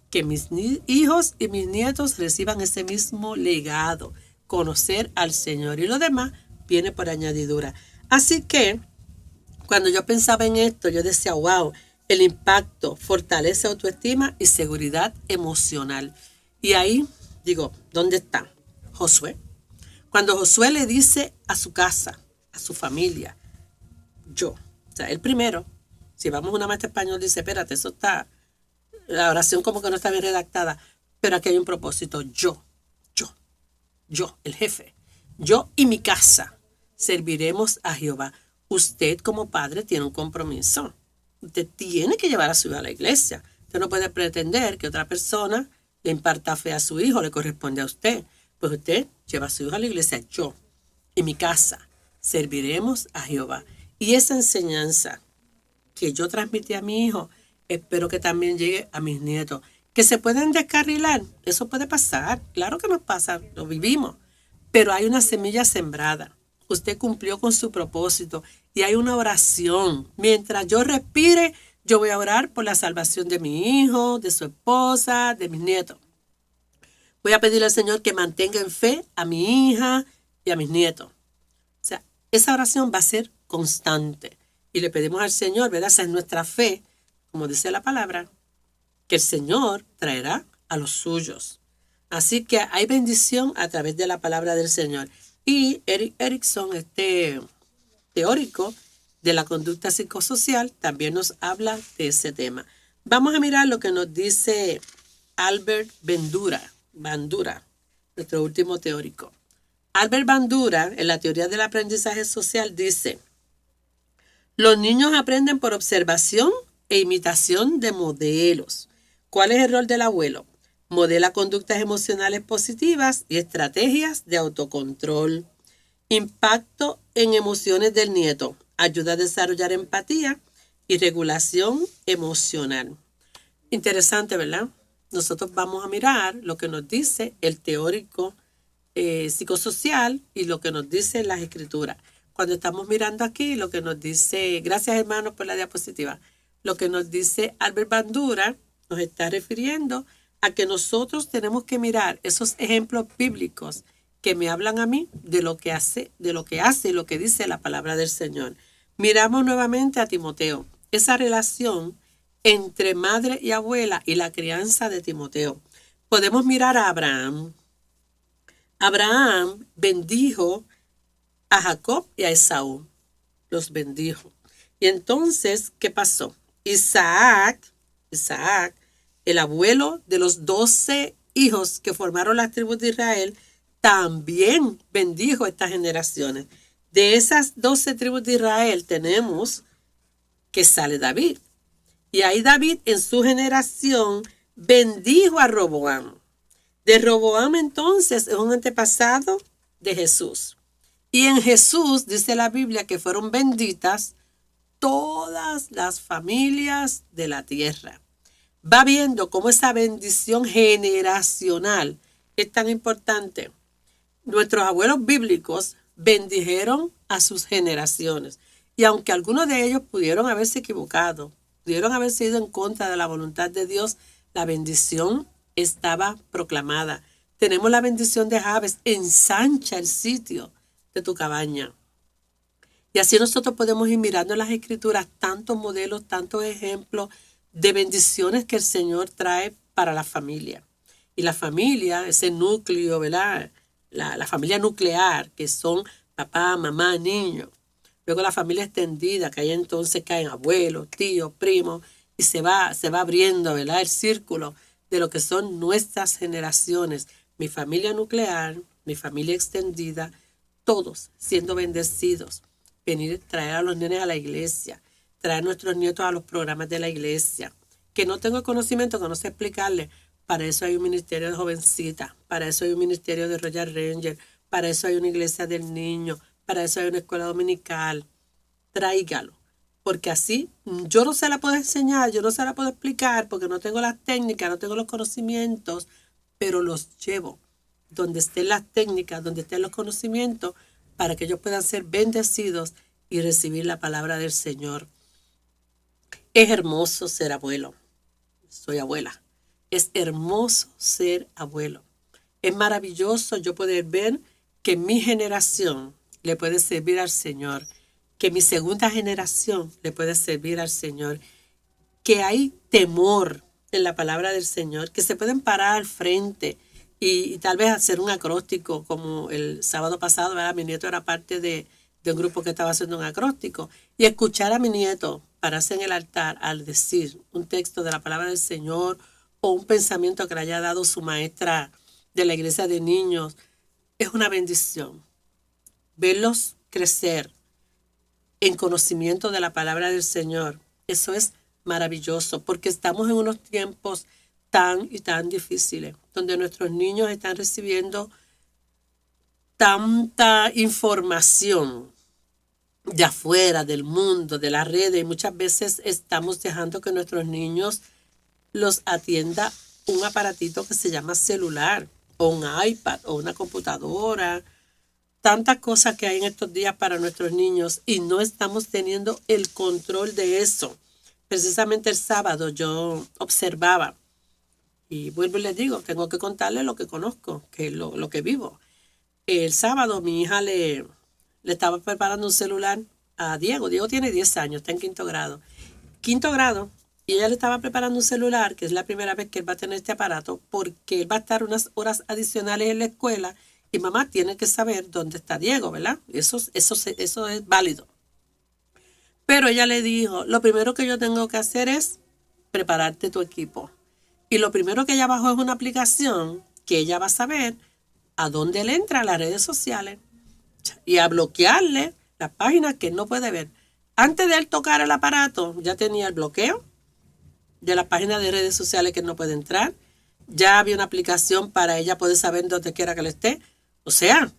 que mis hijos y mis nietos reciban ese mismo legado, conocer al Señor. Y lo demás viene por añadidura. Así que cuando yo pensaba en esto, yo decía, wow, el impacto fortalece autoestima y seguridad emocional. Y ahí digo, ¿dónde está Josué? Cuando Josué le dice a su casa, a su familia, yo, o sea, el primero, si vamos a una maestra español, dice, espérate, eso está, la oración como que no está bien redactada, pero aquí hay un propósito, yo, el jefe, yo y mi casa serviremos a Jehová. Usted como padre tiene un compromiso. Usted tiene que llevar a su hijo a la iglesia. Usted no puede pretender que otra persona le imparta fe a su hijo, le corresponde a usted. Pues usted lleva a su hijo a la iglesia. Yo y mi casa serviremos a Jehová. Y esa enseñanza que yo transmití a mi hijo, espero que también llegue a mis nietos. Que se pueden descarrilar, eso puede pasar. Claro que nos pasa, lo vivimos. Pero hay una semilla sembrada. usted cumplió con su propósito. Y hay una oración. Mientras yo respire, yo voy a orar por la salvación de mi hijo, de su esposa, de mis nietos. Voy a pedirle al Señor que mantenga en fe a mi hija y a mis nietos. O sea, esa oración va a ser constante. Y le pedimos al Señor, ¿verdad? Esa es nuestra fe, como dice la palabra, que el Señor traerá a los suyos. Así que hay bendición a través de la palabra del Señor. Y Erik Erikson, este teórico de la conducta psicosocial, también nos habla de ese tema. Vamos a mirar lo que nos dice Albert Bandura, nuestro último teórico. Albert Bandura, en la teoría del aprendizaje social, dice: los niños aprenden por observación e imitación de modelos. ¿Cuál es el rol del abuelo? Modela conductas emocionales positivas y estrategias de autocontrol. Impacto en emociones del nieto. Ayuda a desarrollar empatía y regulación emocional. Interesante, ¿verdad? Nosotros vamos a mirar lo que nos dice el teórico psicosocial y lo que nos dice las escrituras. Cuando estamos mirando aquí lo que nos dice, gracias hermanos por la diapositiva, lo que nos dice Albert Bandura nos está refiriendo a que nosotros tenemos que mirar esos ejemplos bíblicos que me hablan a mí de lo que hace y lo que dice la palabra del Señor. Miramos nuevamente a Timoteo, esa relación entre madre y abuela y la crianza de Timoteo. Podemos mirar a Abraham. Abraham bendijo a Jacob y a Esaú. Los bendijo. Y entonces, ¿qué pasó? Isaac, el abuelo de los 12 hijos que formaron las tribus de Israel, también bendijo a estas generaciones. De esas 12 tribus de Israel tenemos que sale David. Y ahí David en su generación bendijo a Roboam. De Roboam entonces es un antepasado de Jesús. Y en Jesús dice la Biblia que fueron benditas todas las familias de la tierra. Va viendo cómo esa bendición generacional es tan importante. Nuestros abuelos bíblicos bendijeron a sus generaciones. Y aunque algunos de ellos pudieron haberse equivocado, pudieron haberse ido en contra de la voluntad de Dios, la bendición estaba proclamada. Tenemos la bendición de Jabes: ensancha el sitio de tu cabaña. Y así nosotros podemos ir mirando en las escrituras tantos modelos, tantos ejemplos de bendiciones que el Señor trae para la familia. Y la familia, ese núcleo, ¿verdad? La familia nuclear, que son papá, mamá, niño. Luego la familia extendida, que ahí entonces caen abuelos, tíos, primos, y se va abriendo, ¿verdad? El círculo de lo que son nuestras generaciones. Mi familia nuclear, mi familia extendida, todos siendo bendecidos. Venir, traer a los nenes a la iglesia, traer a nuestros nietos a los programas de la iglesia. Que no tengo conocimiento, que no sé explicarles. Para eso hay un ministerio de jovencitas, para eso hay un ministerio de Royal Ranger, para eso hay una iglesia del niño, para eso hay una escuela dominical. Tráigalo, porque así yo no se la puedo enseñar, yo no se la puedo explicar, porque no tengo las técnicas, no tengo los conocimientos, pero los llevo donde estén las técnicas, donde estén los conocimientos, para que ellos puedan ser bendecidos y recibir la palabra del Señor. Es hermoso ser abuelo. Soy abuela. Es hermoso ser abuelo. Es maravilloso yo poder ver que mi generación le puede servir al Señor, que mi segunda generación le puede servir al Señor, que hay temor en la palabra del Señor, que se pueden parar al frente y tal vez hacer un acróstico, como el sábado pasado, ¿verdad? Mi nieto era parte de un grupo que estaba haciendo un acróstico, y escuchar a mi nieto pararse en el altar al decir un texto de la palabra del Señor o un pensamiento que le haya dado su maestra de la iglesia de niños, es una bendición. Verlos crecer en conocimiento de la palabra del Señor, eso es maravilloso, porque estamos en unos tiempos tan y tan difíciles, donde nuestros niños están recibiendo tanta información de afuera, del mundo, de las redes, y muchas veces estamos dejando que nuestros niños los atienda un aparatito que se llama celular, o un iPad, o una computadora, tantas cosas que hay en estos días para nuestros niños y no estamos teniendo el control de eso. Precisamente el sábado yo observaba, y vuelvo y les digo, tengo que contarles lo que conozco, que es lo que vivo. El sábado mi hija le estaba preparando un celular a Diego. Diego tiene 10 años, está en quinto grado. Quinto grado, y ella le estaba preparando un celular, que es la primera vez que él va a tener este aparato, porque él va a estar unas horas adicionales en la escuela y mamá tiene que saber dónde está Diego, ¿verdad? Eso es válido. Pero ella le dijo, lo primero que yo tengo que hacer es prepararte tu equipo. Y lo primero que ella bajó es una aplicación que ella va a saber a dónde él entra a las redes sociales y a bloquearle las páginas que él no puede ver. Antes de él tocar el aparato, ya tenía el bloqueo de las páginas de redes sociales que él no puede entrar. Ya había una aplicación para ella poder saber dónde quiera que él esté. O sea,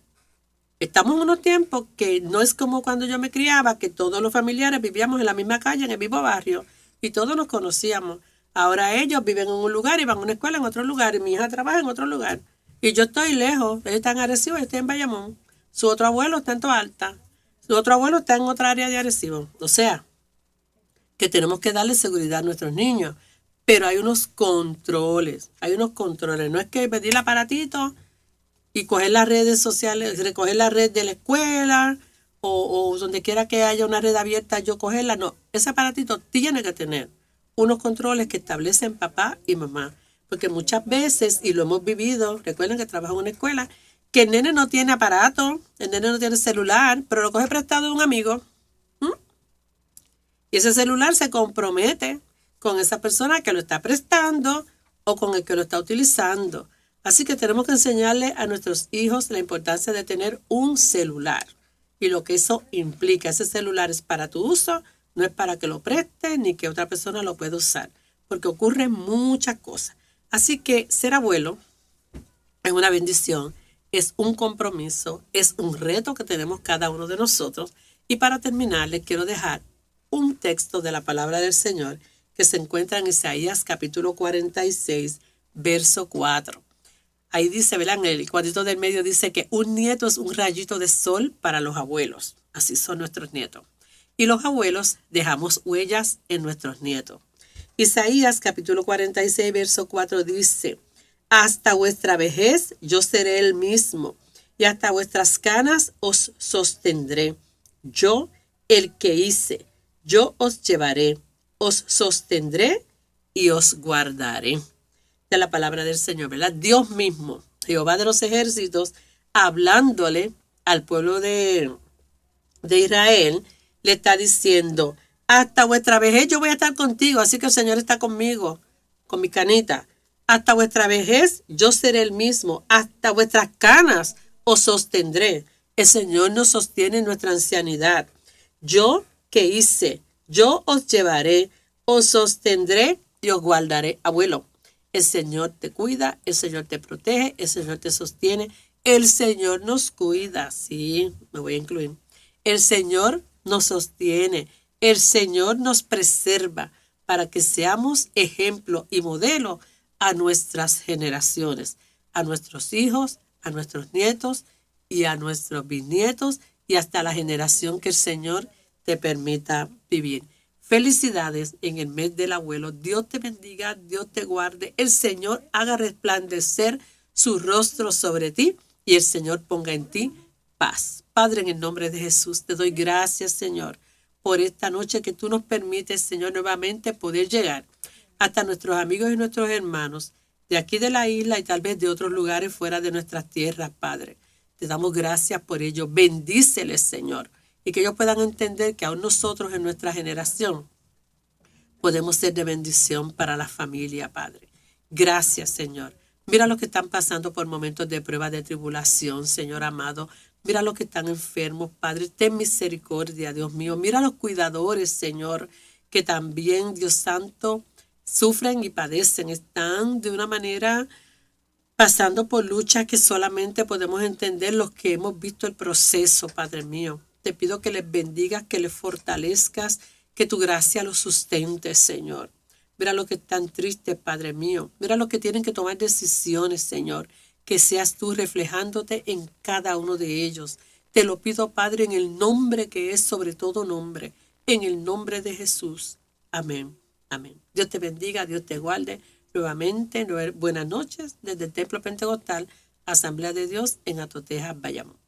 estamos en unos tiempos que no es como cuando yo me criaba, que todos los familiares vivíamos en la misma calle, en el mismo barrio, y todos nos conocíamos. Ahora ellos viven en un lugar y van a una escuela en otro lugar, y mi hija trabaja en otro lugar. Y yo estoy lejos, ellos están en Arecibo, yo estoy en Bayamón. Su otro abuelo está en Toalta, su otro abuelo está en otra área de Arecibo. O sea, que tenemos que darle seguridad a nuestros niños. Pero hay unos controles. No es que pedir el aparatito y coger las redes sociales, recoger la red de la escuela o donde quiera que haya una red abierta, yo cogerla. No, ese aparatito tiene que tener unos controles que establecen papá y mamá. Porque muchas veces, y lo hemos vivido, recuerden que trabajo en una escuela, que el nene no tiene aparato, el nene no tiene celular, pero lo coge prestado de un amigo. Y ese celular se compromete con esa persona que lo está prestando o con el que lo está utilizando. Así que tenemos que enseñarle a nuestros hijos la importancia de tener un celular y lo que eso implica. Ese celular es para tu uso, no es para que lo prestes ni que otra persona lo pueda usar, porque ocurren muchas cosas. Así que ser abuelo es una bendición, es un compromiso, es un reto que tenemos cada uno de nosotros. Y para terminar, les quiero dejar un texto de la palabra del Señor que se encuentra en Isaías capítulo 46, verso 4. Ahí dice, ¿verdad? En el cuadrito del medio dice que un nieto es un rayito de sol para los abuelos. Así son nuestros nietos. Y los abuelos dejamos huellas en nuestros nietos. Isaías capítulo 46, verso 4 dice, hasta vuestra vejez yo seré el mismo, y hasta vuestras canas os sostendré. Yo, el que hice, yo os llevaré, os sostendré y os guardaré. De la palabra del Señor, ¿verdad? Dios mismo, Jehová de los ejércitos, hablándole al pueblo de Israel, le está diciendo, hasta vuestra vejez yo voy a estar contigo, así que el Señor está conmigo, con mi canita. Hasta vuestra vejez yo seré el mismo, hasta vuestras canas os sostendré. El Señor nos sostiene en nuestra ancianidad. Yo que hice, yo os llevaré, os sostendré y os guardaré. Abuelo, el Señor te cuida, el Señor te protege, el Señor te sostiene, el Señor nos cuida. Sí, me voy a incluir. El Señor nos sostiene, el Señor nos preserva para que seamos ejemplo y modelo a nuestras generaciones, a nuestros hijos, a nuestros nietos y a nuestros bisnietos y hasta la generación que el Señor te permita vivir. Felicidades en el mes del abuelo. Dios te bendiga, Dios te guarde. El Señor haga resplandecer su rostro sobre ti y el Señor ponga en ti paz. Padre, en el nombre de Jesús, te doy gracias, Señor, por esta noche que tú nos permites, Señor, nuevamente poder llegar hasta nuestros amigos y nuestros hermanos de aquí de la isla y tal vez de otros lugares fuera de nuestras tierras, Padre. Te damos gracias por ello. Bendíceles, Señor, y que ellos puedan entender que aún nosotros en nuestra generación podemos ser de bendición para la familia, Padre. Gracias, Señor. Mira los que están pasando por momentos de prueba, de tribulación, Señor amado. Mira los que están enfermos, Padre. Ten misericordia, Dios mío. Mira los cuidadores, Señor, que también, Dios Santo, sufren y padecen. Están de una manera pasando por luchas que solamente podemos entender los que hemos visto el proceso, Padre mío. Te pido que les bendigas, que les fortalezcas, que tu gracia los sustente, Señor. Mira los que están tristes, Padre mío. Mira los que tienen que tomar decisiones, Señor. Que seas tú reflejándote en cada uno de ellos. Te lo pido, Padre, en el nombre que es sobre todo nombre, en el nombre de Jesús. Amén. Amén. Dios te bendiga, Dios te guarde. Nuevamente, buenas noches desde el Templo Pentecostal, Asamblea de Dios en Atotejas, Bayamón.